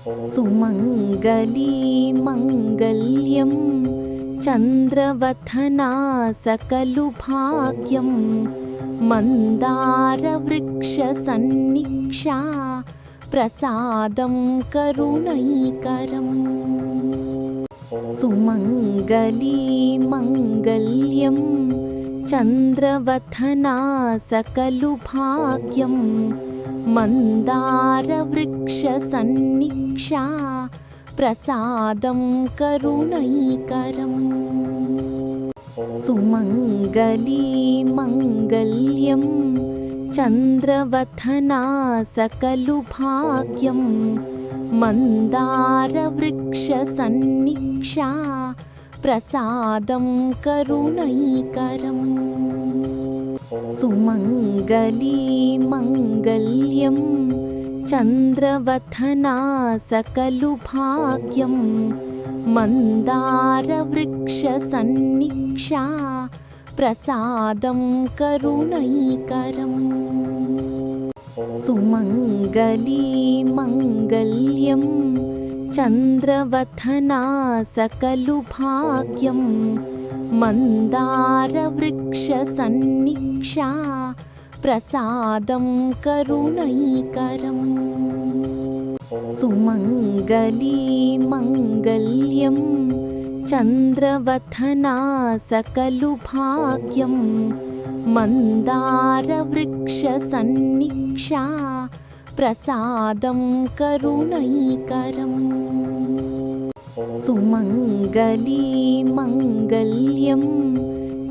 सुमङ्गली मङ्गल्यं चन्द्रवथना सकलु भाग्यं मन्दारवृक्षसन्निक्षा प्रसादं करुणैकरम् सुमङ्गली मङ्गल्यं चन्द्रवथना सकलु भाग्यं मन्दारवृक्षसन्निक्षा प्रसादं करुणैकरम् सुमङ्गली मङ्गल्यं चन्द्रवथना सकलु भाग्यं मन्दारवृक्षसन्निक्षा प्रसादं करुणैकरम् सुमङ्गली मङ्गल्यं चन्द्रवथना सकलु भाग्यं मन्दारवृक्षसन्निक्षा प्रसादं करुणैकरम् सुमङ्गली मङ्गल्यं चन्द्रवथना सकलु भाग्यं मन्दारवृक्षसन्निक्षा प्रसादं करुणैकरम् सुमङ्गली मङ्गल्यं चन्द्रवथना सकलु भाग्यं मन्दारवृक्षसन्निक्षा प्रसादं करुणैकरम् सुमङ्गली मङ्गल्यं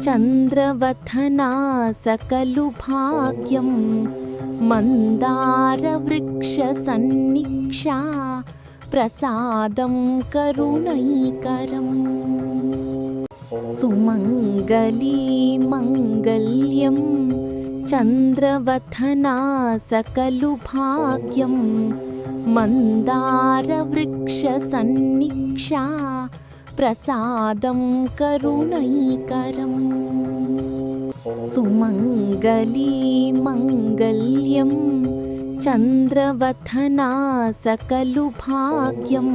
चन्द्रवथना सकलु भाग्यं मन्दारवृक्षसन्निक्षा प्रसादं करुणैकरम् सुमङ्गली मङ्गल्यं चन्द्रवथना सकलु भाग्यं मन्दारवृक्षसन्निक्षा प्रसादं करुणैकरम् सुमङ्गली मङ्गल्यं चन्द्रवथना सकलु भाग्यं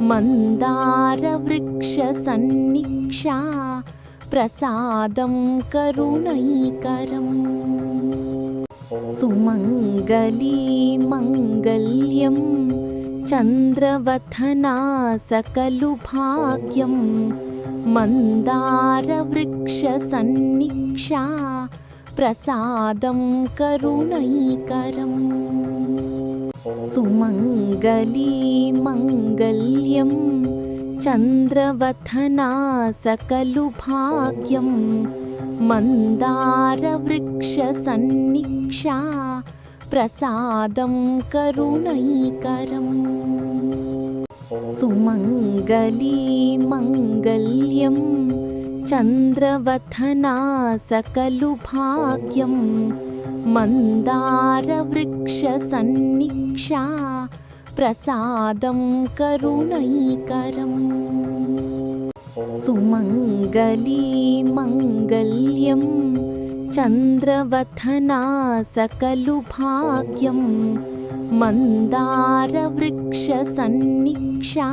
मन्दारवृक्षसन्निक्षा प्रसादं करुणैकरम् सुमङ्गली मङ्गल्यं चन्द्रवथना सकलु भाग्यं मन्दारवृक्षसन्निक्षा प्रसादं करुणैकरम् सुमङ्गली मङ्गल्यं चन्द्रवथना सकलु भाग्यं मन्दारवृक्षसन्निक्षा प्रसादं करुणैकरम् सुमङ्गली मङ्गल्यं चन्द्रवथना सकलु भाग्यं मन्दारवृक्षसन्निक्षा प्रसादं करुणैकरम् सुमङ्गली मङ्गल्यं चन्द्रवथना सकलु भाग्यं मन्दारवृक्षसन्निक्षा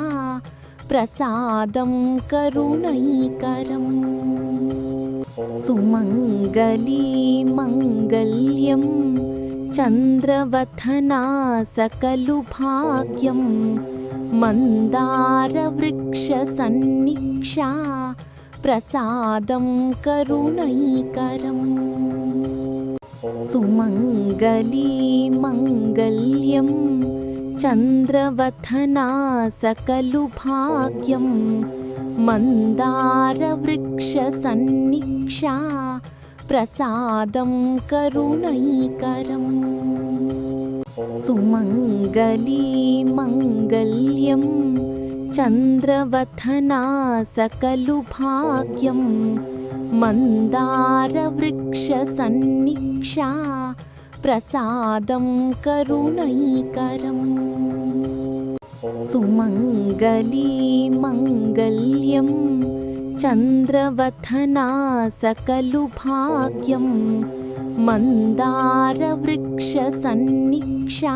प्रसादं करुणैकरम् सुमङ्गली मङ्गल्यं चन्द्रवथना सकलु भाग्यं मन्दारवृक्षसन्निक्षा प्रसादं करुणैकरम् सुमङ्गली मङ्गल्यं चन्द्रवथना सकलु भाग्यं मन्दारवृक्षसन्निक्षा प्रसादं करुणैकरम् सुमङ्गली मङ्गल्यं चन्द्रवथना सकलु भाग्यं मन्दारवृक्षसन्निक्षा प्रसादं करुणैकरम् सुमङ्गली मङ्गल्यं चन्द्रवथना सकलु भाग्यं मन्दारवृक्षसन्निक्षा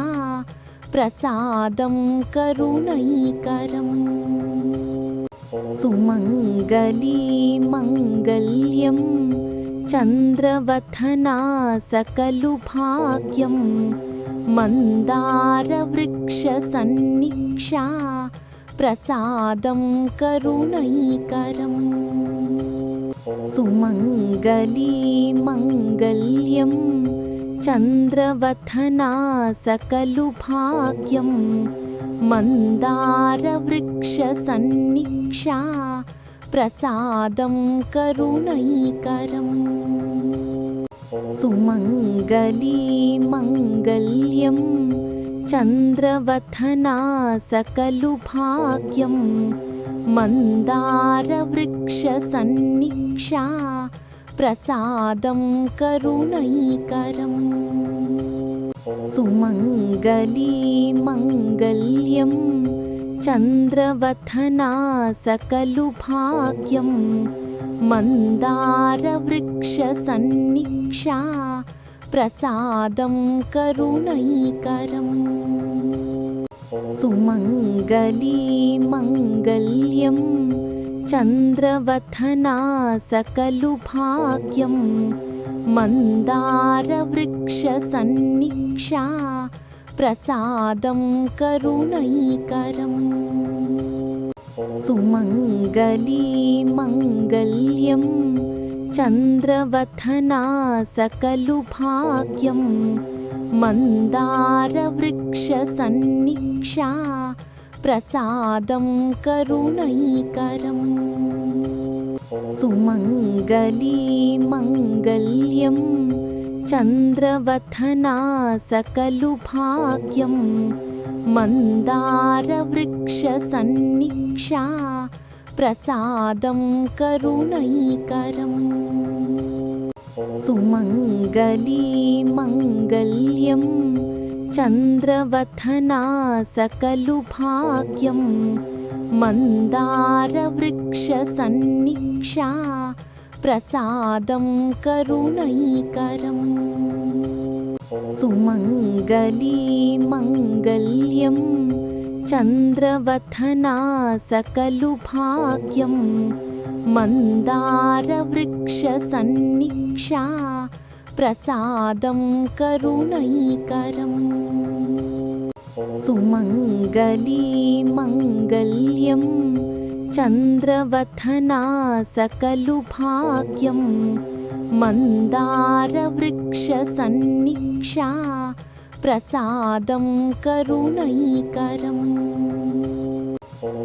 प्रसादं करुणैकरम् सुमङ्गली मङ्गल्यं चन्द्रवथना सकलु भाग्यं मन्दारवृक्षसन्निक्षा प्रसादं करुणैकरम् सुमङ्गली मङ्गल्यं चन्द्रवथना सकलु भाग्यं मन्दारवृक्षसन्निक्षा प्रसादं करुणैकरम् सुमङ्गली मङ्गल्यं चन्द्रवथना सकलु भाग्यं मन्दारवृक्षसन्निक्षा प्रसादं करुणैकरम् सुमङ्गली मङ्गल्यं चन्द्रवथना सकलु भाग्यं मन्दारवृक्षसन्निक्षा प्रसादं करुणैकरम् सुमङ्गली मङ्गल्यं चन्द्रवथना सकलु भाग्यं मन्दारवृक्षसन्निक्षा प्रसादं करुणैकरम् सुमङ्गली मङ्गल्यं चन्द्रवथना सकलु भाग्यं मन्दारवृक्षसन्निक्षा प्रसादं करुणैकरम् सुमङ्गली मङ्गल्यं चन्द्रवथना सकलु भाग्यं मन्दारवृक्षसन्निक्षा प्रसादं करुणैकरम् सुमङ्गली मङ्गल्यं चन्द्रवथना सकलु भाग्यं मन्दारवृक्षसन्निक्षा प्रसादं करुणैकरम् सुमङ्गली मङ्गल्यं चन्द्रवथना सकलु भाग्यं मन्दारवृक्षसन्निक्षा प्रसादं करुणैकरम् सुमङ्गली मङ्गल्यं चन्द्रवथना सकलु भाग्यं मन्दारवृक्षसन्निक्षा प्रसादं करुणैकरम्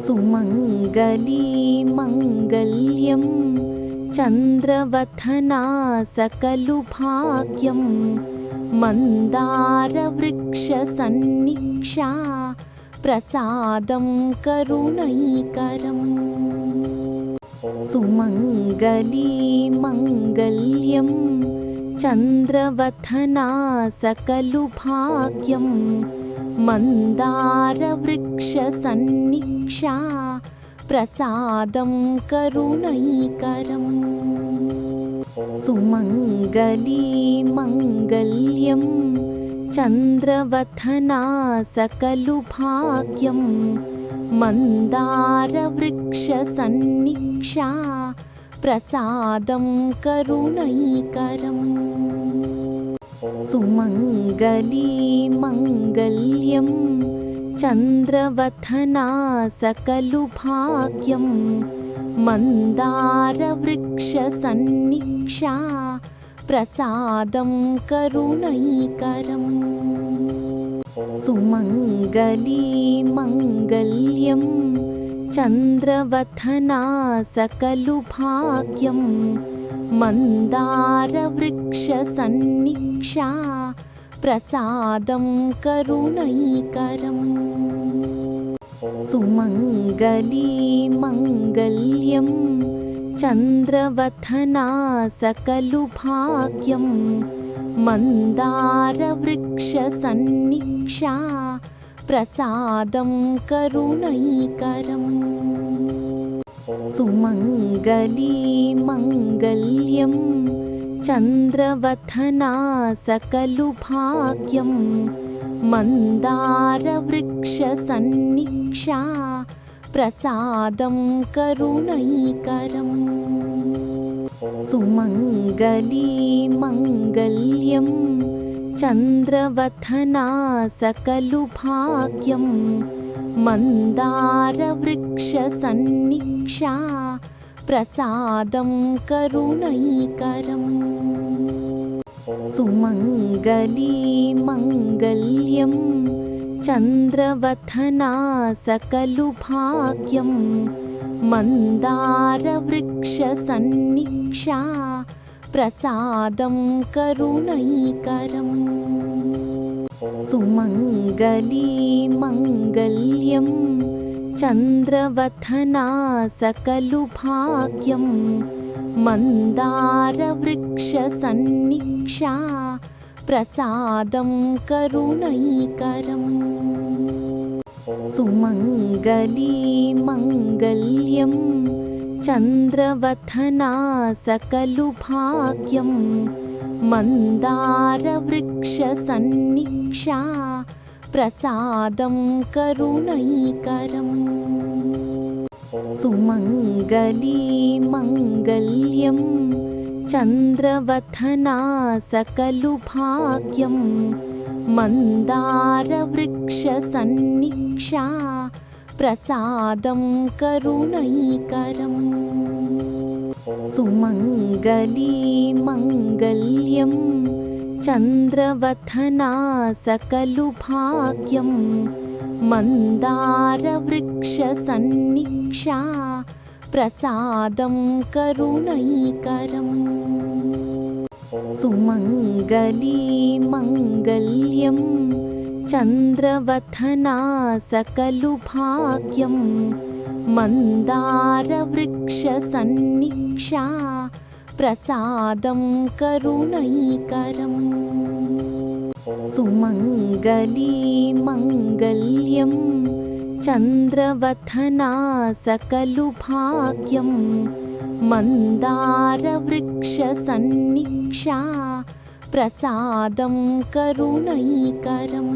सुमङ्गली मङ्गल्यं चन्द्रवथना सकलु भाग्यं मन्दारवृक्षसन्निक्षा प्रसादं करुणैकरम् सुमङ्गली मङ्गल्यं चन्द्रवथना सकलु भाग्यं मन्दारवृक्षसन्निक्षा प्रसादं करुणैकरम् सुमङ्गली मङ्गल्यं चन्द्रवथना सकलु भाग्यं मन्दारवृक्षसन्निक्षा प्रसादं करुणैकरम् सुमङ्गली मङ्गल्यं चन्द्रवथना सकलु भाग्यं मन्दारवृक्षसन्निक्षा प्रसादं करुणैकरम् सुमङ्गली मङ्गल्यं चन्द्रवथना सकलु भाग्यं मन्दारवृक्षसन्निक्षा प्रसादं करुणैकरम् सुमङ्गली मङ्गल्यं चन्द्रवथना सकलु भाग्यं मन्दारवृक्षसन्निक्षा प्रसादं करुणैकरम् सुमङ्गली मङ्गल्यं चन्द्रवथना सकलु भाग्यं मन्दारवृक्षसन्निक्षा प्रसादं करुणैकरम् सुमङ्गली मङ्गल्यं चन्द्रवथना सकलु भाग्यं मन्दारवृक्षसन्निक्षा प्रसादं करुणैकरम् सुमङ्गली मङ्गल्यं चन्द्रवथना सकलु भाग्यं मन्दारवृक्षसन्निक्षा प्रसादं करुणैकरम् सुमङ्गली मङ्गल्यं चन्द्रवथना सकलु भाग्यं मन्दारवृक्षसन्निक्षा प्रसादं करुणैकरम् सुमङ्गली मङ्गल्यं चन्द्रवथना सकलु भाग्यं मन्दारवृक्षसन्निक्षा प्रसादं करुणैकरम् सुमङ्गली मङ्गल्यं चन्द्रवथना सकलु भाग्यं मन्दारवृक्षसन्निक्षा प्रसादं करुणैकरम् सुमङ्गली मङ्गल्यं चन्द्रवथना सकलु भाग्यं मन्दारवृक्षसन्निक्षा प्रसादं करुणैकरम् सुमङ्गली मङ्गल्यं चन्द्रवथना सकलु भाग्यं मन्दारवृक्षसन्निक्षा प्रसादं करुणैकरम् सुमङ्गली मङ्गल्यं चन्द्रवथना सकलु भाग्यं मन्दारवृक्षसन्निक्षा प्रसादं करुणैकरम्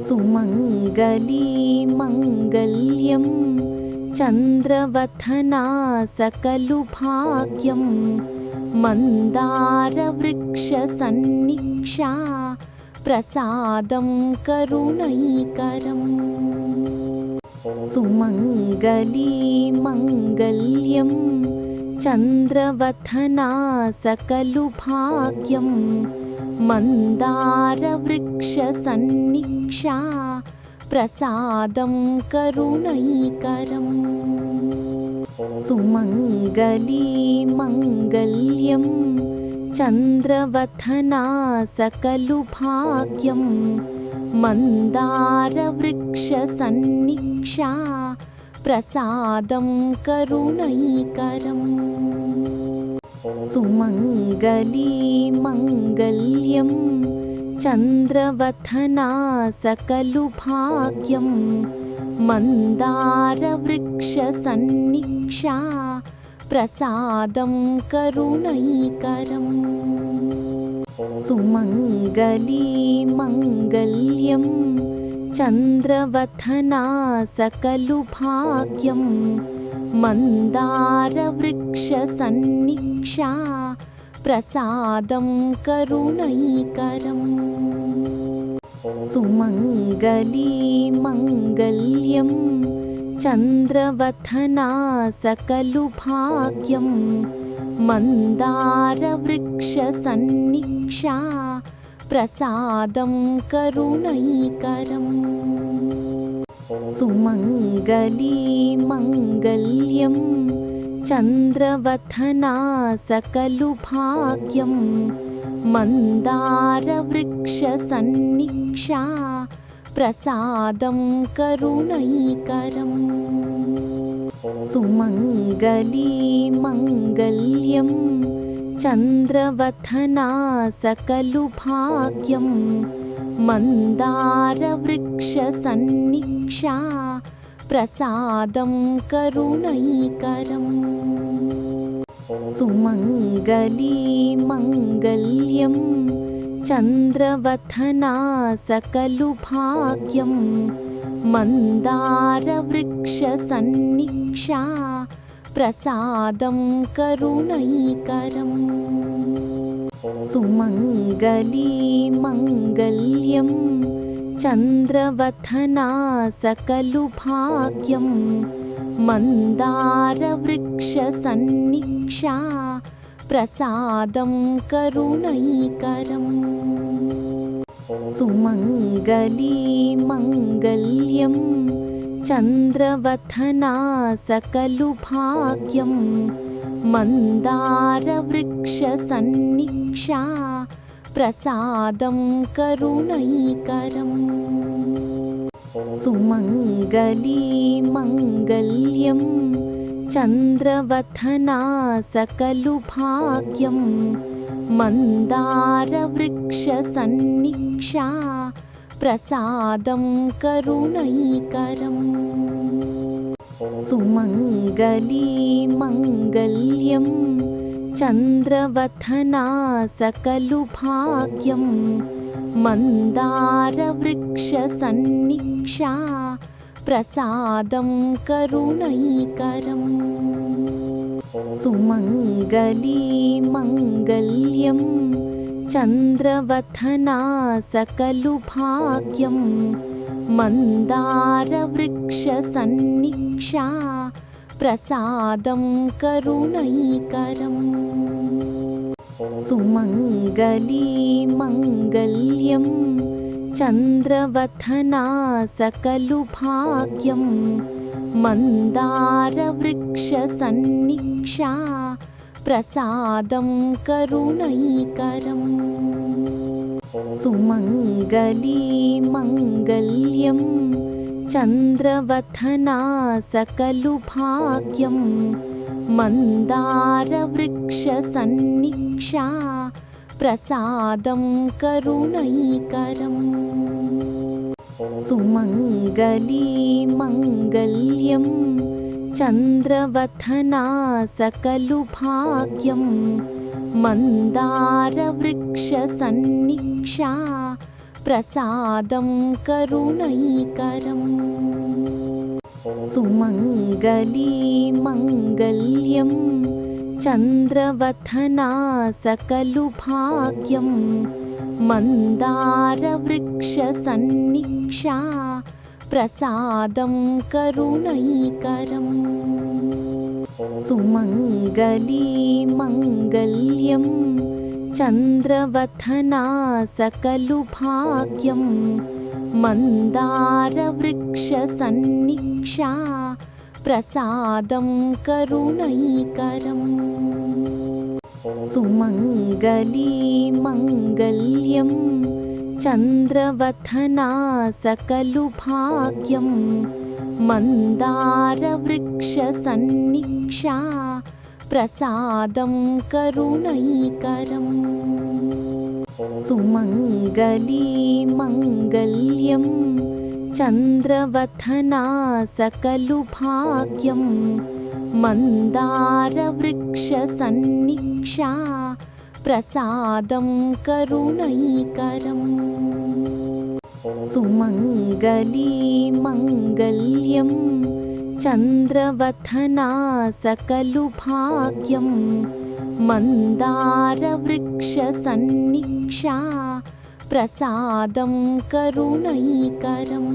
सुमङ्गली मङ्गल्यं चन्द्रवथना सकलु भाग्यं मन्दारवृक्षसन्निक्षा प्रसादं करुणैकरम् सुमङ्गली मङ्गल्यं चन्द्रवथना सकलु भाग्यं मन्दारवृक्षसन्निक्षा प्रसादं करुणैकरम् सुमङ्गली मङ्गल्यं चन्द्रवथना सकलु भाग्यं मन्दारवृक्षसन्निक्षा प्रसादं करुणैकरम् सुमङ्गली मङ्गल्यं चन्द्रवथना सकलु भाग्यं मन्दारवृक्षसन्निक्षा प्रसादं करुणैकरम् सुमङ्गली मङ्गल्यं चन्द्रवथना सकलु भाग्यं मन्दारवृक्षसन्निक्षा प्रसादं करुणैकरम् सुमङ्गली मङ्गल्यं चन्द्रवथना सकलु भाग्यं मन्दारवृक्षसन्निक्षा प्रसादं करुणैकरम् सुमङ्गली मङ्गल्यं चन्द्रवथना सकलु भाग्यं मन्दारवृक्षसन्निक्षा प्रसादं करुणैकरम् सुमङ्गली मङ्गल्यं चन्द्रवथना सकलु भाग्यं मन्दारवृक्षसन्निक्षा प्रसादं करुणैकरम् सुमङ्गली मङ्गल्यं चन्द्रवथना सकलु भाग्यं मन्दारवृक्षसन्निक्षा प्रसादं करुणैकरम् सुमङ्गली मङ्गल्यं चन्द्रवथना सकलु भाग्यं मन्दारवृक्षसन्निक्षा प्रसादं करुणैकरम् सुमङ्गली मङ्गल्यं चन्द्रवथना सकलु भाग्यं मन्दारवृक्षसन्निक्षा प्रसादं करुणैकरम् सुमङ्गली मङ्गल्यं चन्द्रवथना सकलु भाग्यं मन्दारवृक्षसन्निक्षा प्रसादं करुणैकरम् सुमङ्गली मङ्गल्यं चन्द्रवथना सकलु भाग्यं मन्दारवृक्षसन्निक्षा प्रसादं करुणैकरम् सुमङ्गली मङ्गल्यं चन्द्रवथना सकलु भाग्यं मन्दारवृक्षसन्निक्षा प्रसादं करुणैकरम् सुमङ्गली मङ्गल्यं चन्द्रवथना सकलु भाग्यं मन्दारवृक्षसन्निक्षा प्रसादं करुणैकरम् सुमङ्गली मङ्गल्यं चन्द्रवथना सकलु भाग्यं मन्दारवृक्षसन्निक्षा प्रसादं करुणैकरम् सुमङ्गली मङ्गल्यं चन्द्रवथना सकलु भाग्यं मन्दारवृक्षसन्निक्षा प्रसादं करुणैकरम् सुमङ्गली मङ्गल्यं चन्द्रवथना सकलु भाग्यं मन्दारवृक्षसन्निक्षा प्रसादं करुणैकरम् सुमङ्गली मङ्गल्यं चन्द्रवथना सकलु भाग्यं मन्दारवृक्षसन्निक्षा प्रसादं करुणैकरम् सुमङ्गली मङ्गल्यं चन्द्रवथना सकलु भाग्यं मन्दारवृक्षसन्निक्षा प्रसादं करुणैकरम् सुमङ्गली मङ्गल्यं चन्द्रवथना सकलु भाग्यं मन्दारवृक्षसन्निक्षा प्रसादं करुणैकरम् सुमङ्गली मङ्गल्यं चन्द्रवथना सकलु भाग्यं मन्दारवृक्षसन्निक्षा प्रसादं करुणैकरम्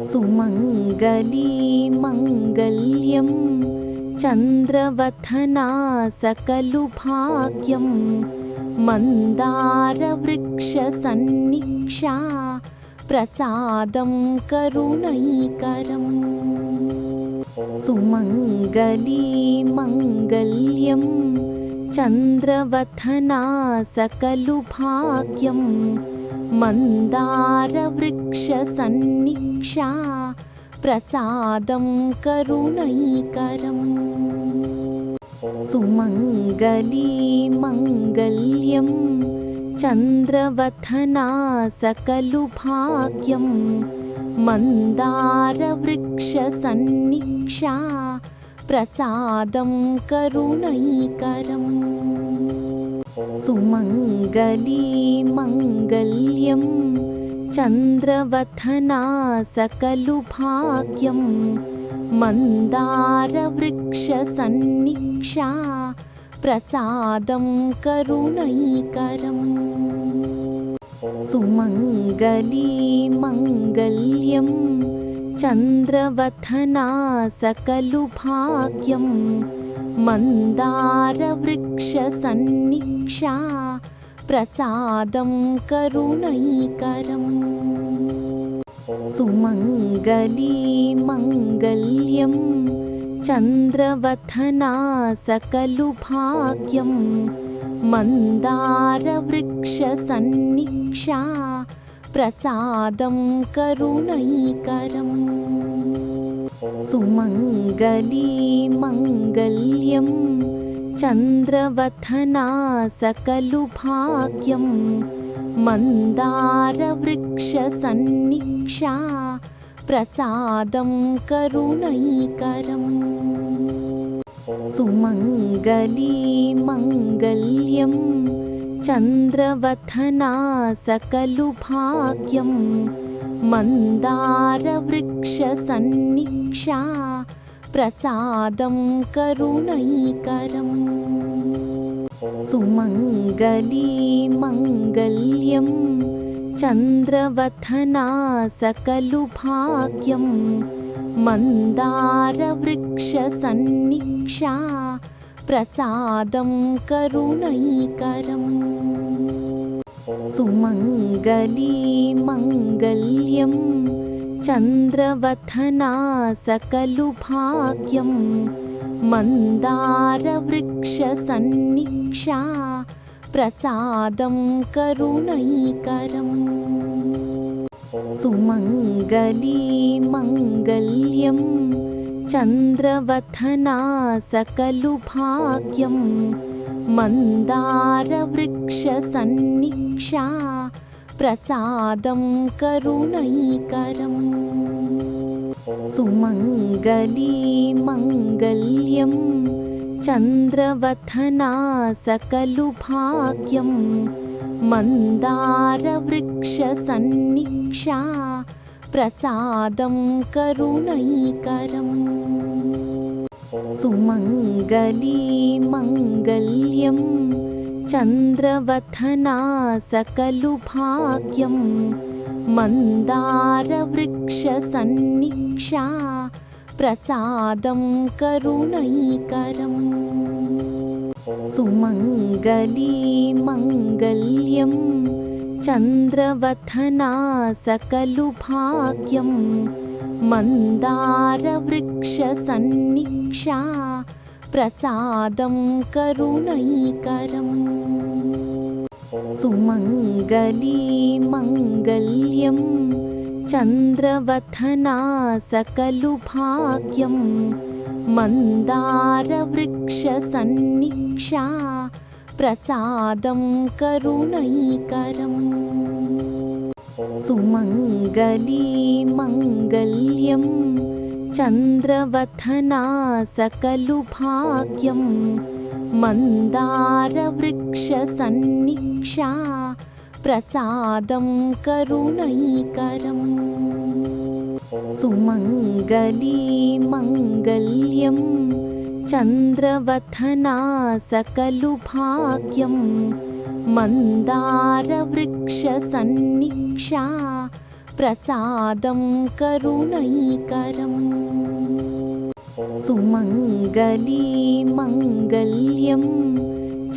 सुमङ्गली मङ्गल्यं चन्द्रवथना सकलु भाग्यं मन्दारवृक्षसन्निक्षा प्रसादं करुणैकरम् सुमङ्गली मङ्गल्यं चन्द्रवथना सकलु भाग्यं मन्दारवृक्षसन्निक्षा प्रसादं करुणैकरम् सुमङ्गली मङ्गल्यं चन्द्रवथना सकलु भाग्यं मन्दारवृक्षसन्निक्षा प्रसादं करुणैकरम् सुमङ्गली मङ्गल्यं चन्द्रवथना सकलु भाग्यं मन्दारवृक्षसन्निक्षा प्रसादं करुणैकरम् सुमङ्गली मङ्गल्यं चन्द्रवथना सकलु भाग्यं मन्दारवृक्षसन्निक्षा प्रसादं करुणैकरम् सुमङ्गली मङ्गल्यं चन्द्रवथना सकलु भाग्यं मन्दारवृक्षसन्निक्षा प्रसादं करुणैकरम् सुमङ्गली मङ्गल्यं चन्द्रवथना सकलु भाग्यं मन्दारवृक्षसन्निक्षा प्रसादं करुणैकरम् सुमङ्गली मङ्गल्यं चन्द्रवथना सकलु भाग्यं मन्दारवृक्षसन्निक्षा प्रसादं करुणैकरम् सुमङ्गली मङ्गल्यं चन्द्रवथना सकलु भाग्यं मन्दारवृक्षसन्निक्षा प्रसादं करुणैकरम् सुमङ्गली मङ्गल्यं चन्द्रवथना सकलु भाग्यं मन्दारवृक्षसन्निक्षा प्रसादं करुणैकरम् सुमङ्गली मङ्गल्यं चन्द्रवथना सकलु भाग्यं मन्दारवृक्षसन्निक्षा प्रसादं करुणैकरम् सुमङ्गली मङ्गल्यं चन्द्रवथना सकलु भाग्यं मन्दारवृक्षसन्निक्षा प्रसादं करुणैकरम् सुमङ्गली मङ्गल्यं चन्द्रवथना सकलु भाग्यं मन्दारवृक्षसन्निक्षा प्रसादं करुणैकरम् सुमङ्गली मङ्गल्यं चन्द्रवथना सकलु भाग्यं मन्दारवृक्षसन्निक्षा प्रसादं करुणैकरम् सुमङ्गली मङ्गल्यं चन्द्रवथना सकलु भाग्यं मन्दारवृक्षसन्निक्षा प्रसादं करुणैकरम् सुमङ्गली मङ्गल्यं चन्द्रवथना सकलु भाग्यं मन्दारवृक्षसन्निक्षा प्रसादं करुणैकरम् सुमङ्गली मङ्गल्यं चन्द्रवथना सकलु भाग्यं मन्दारवृक्षसन्निक्षा प्रसादं करुणैकरम् सुमङ्गली मङ्गल्यं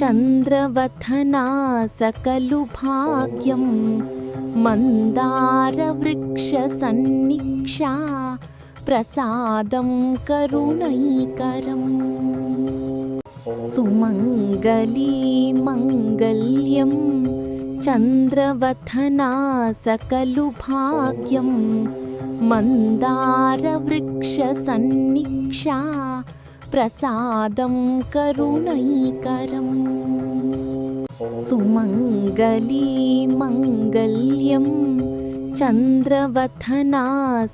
चन्द्रवथना सकलु भाग्यं मन्दारवृक्षसन्निक्षा प्रसादं करुणैकरम् सुमङ्गली मङ्गल्यं चन्द्रवथना सकलु भाग्यं मन्दारवृक्षसन्निक्षा प्रसादं करुणैकरम् सुमङ्गली मङ्गल्यं चन्द्रवथना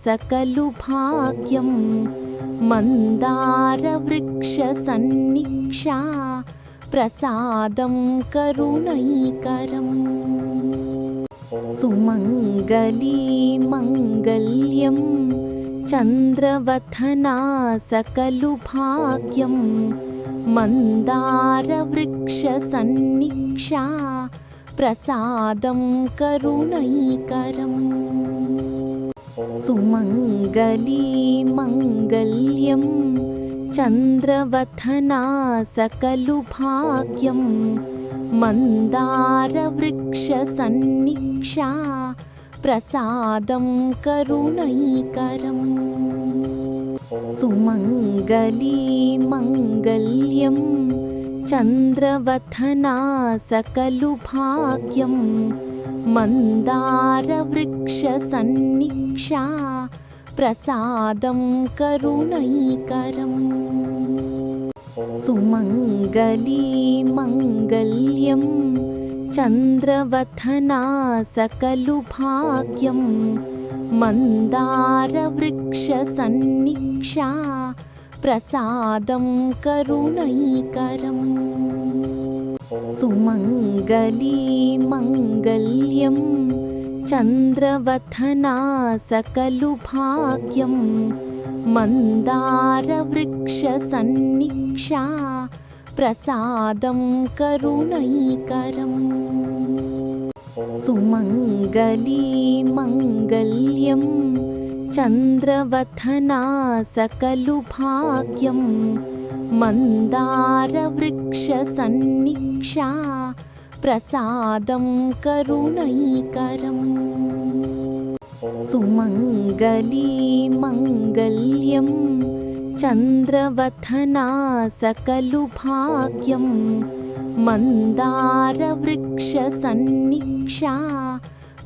सकलु भाग्यं मन्दारवृक्षसन्निक्षा प्रसादं करुणैकरम् सुमङ्गली मङ्गल्यं चन्द्रवथना सकलु भाग्यं मन्दारवृक्षसन्निक्षा प्रसादं करुणैकरम् सुमङ्गली मङ्गल्यं चन्द्रवथना सकलु भाग्यं मन्दारवृक्षसन्निक्षा प्रसादं करुणैकरम् सुमङ्गली मङ्गल्यं चन्द्रवथना सकलु भाग्यं मन्दारवृक्षसन्निक्षा प्रसादं करुणैकरम् सुमङ्गली मङ्गल्यं चन्द्रवथना सकलु भाग्यं मन्दारवृक्षसन्निक्षा प्रसादं करुणैकरम् सुमङ्गली मङ्गल्यं चन्द्रवथना सकलु भाग्यं मन्दारवृक्षसन्निक्षा प्रसादं करुणैकरम् सुमङ्गली मङ्गल्यं चन्द्रवथना सकलु भाग्यं मन्दारवृक्षसन्निक्षा प्रसादं करुणैकरम् सुमङ्गली मङ्गल्यं चन्द्रवथना सकलु भाग्यं मन्दारवृक्षसन्निक्षा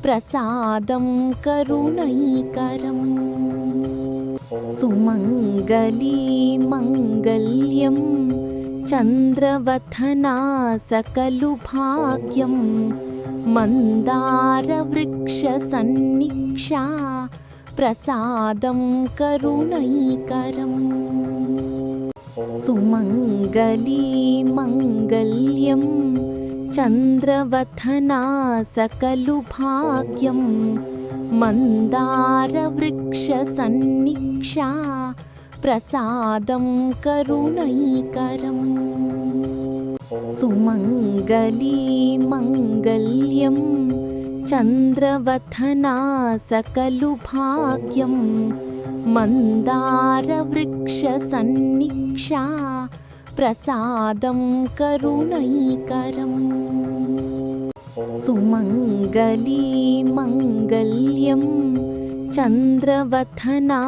प्रसादं करुणैकरम् सुमङ्गली मङ्गल्यं चन्द्रवथना सकलु भाग्यं मन्दारवृक्षसन्निक्षा प्रसादं करुणैकरम् सुमङ्गली मङ्गल्यं चन्द्रवथना सकलु भाग्यं मन्दारवृक्षसन्निक्षा प्रसादं करुणैकरम् सुमङ्गली मङ्गल्यं चन्द्रवथना सकलु भाग्यं मन्दारवृक्षसन्निक्षा प्रसादं करुणैकरम् सुमङ्गली मङ्गल्यं चन्द्रवथना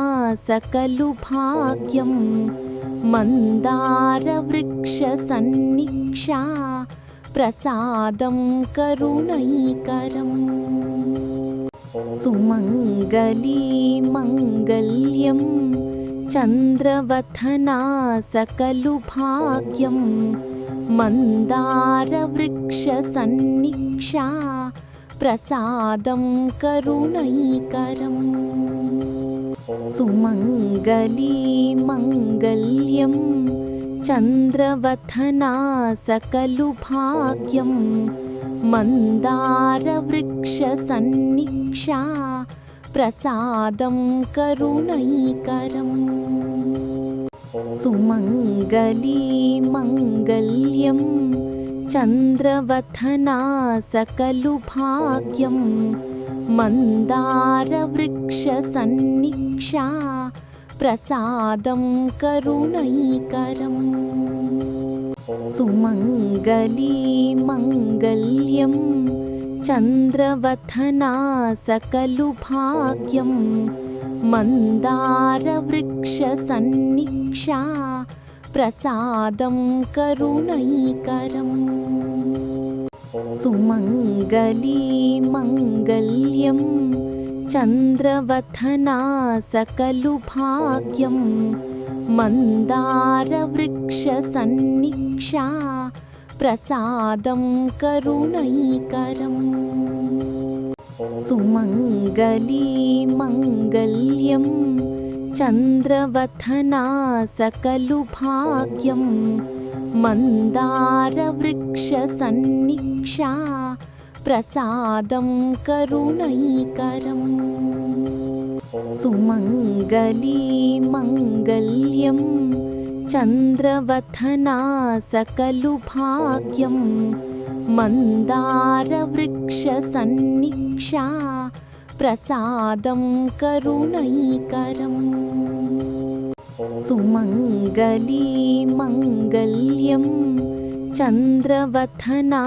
सकलु भाग्यं मन्दारवृक्षसन्निक्षा प्रसादं करुणैकरम् सुमङ्गली मङ्गल्यं चन्द्रवथना सकलु भाग्यं मन्दारवृक्षसन्निक्षा प्रसादं करुणैकरम् सुमङ्गली मङ्गल्यं चन्द्रवथना सकलु भाग्यं मन्दारवृक्षसन्निक्षा प्रसादं करुणैकरम् सुमङ्गली मङ्गल्यं चन्द्रवथना सकलु भाग्यं मन्दारवृक्षसन्निक्षा प्रसादं करुणैकरम् सुमङ्गली मङ्गल्यं चन्द्रवथना सकलु भाग्यं मन्दारवृक्षसन्निक्षा प्रसादं करुणैकरम् सुमङ्गली मङ्गल्यं चन्द्रवथना सकलु भाग्यं मन्दारवृक्षसन्निक्षा प्रसादं करुणैकरम् सुमङ्गली मङ्गल्यं चन्द्रवथना सकलु भाग्यं मन्दारवृक्षसन्निक्षा प्रसादं करुणैकरम् सुमङ्गली मङ्गल्यं चन्द्रवथना सकलु भाग्यं मन्दारवृक्षसन्निक्षा प्रसादं करुणैकरम् सुमङ्गली मङ्गल्यं चन्द्रवथना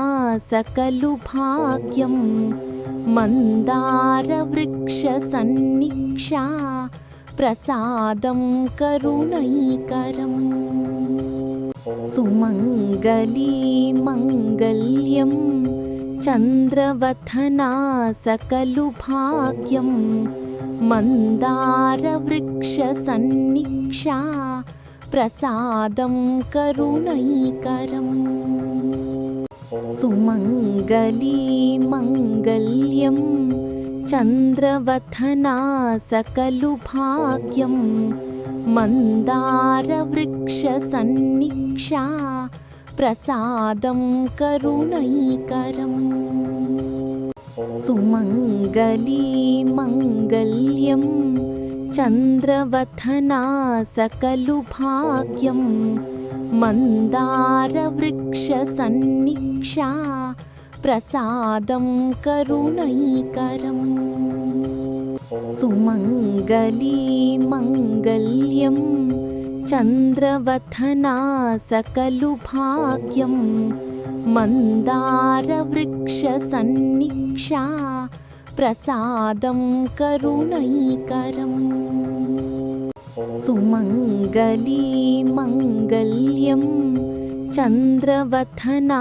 सकलु भाग्यं मन्दारवृक्षसन्निक्षा प्रसादं करुणैकरम् सुमङ्गली मङ्गल्यं चन्द्रवथना सकलु भाग्यं मन्दारवृक्षसन्निक्षा प्रसादं करुणैकरम् सुमङ्गली मङ्गल्यं चन्द्रवथना सकलु भाग्यं मन्दारवृक्षसन्निक्षा प्रसादं करुणैकरम् सुमङ्गली मङ्गल्यं चन्द्रवथना सकलु भाग्यं मन्दारवृक्षसन्निक्षा प्रसादं करुणैकरम् सुमङ्गली मङ्गल्यं चन्द्रवथना सकलु भाग्यं मन्दारवृक्षसन्निक्षा प्रसादं करुणैकरम् सुमङ्गली मङ्गल्यं चन्द्रवथना सकलु भाग्यं मन्दारवृक्षसन्निक्षा प्रसादं करुणैकरम् सुमङ्गली मङ्गल्यं चन्द्रवथना सकलु भाग्यं मन्दारवृक्षसन्निक्षा प्रसादं करुणैकरम् सुमङ्गली मङ्गल्यं चन्द्रवथना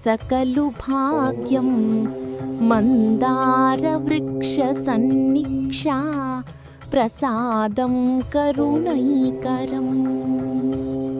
सकलु भाग्यं मन्दारवृक्षसन्निक्षा प्रसादं करुणैकरम्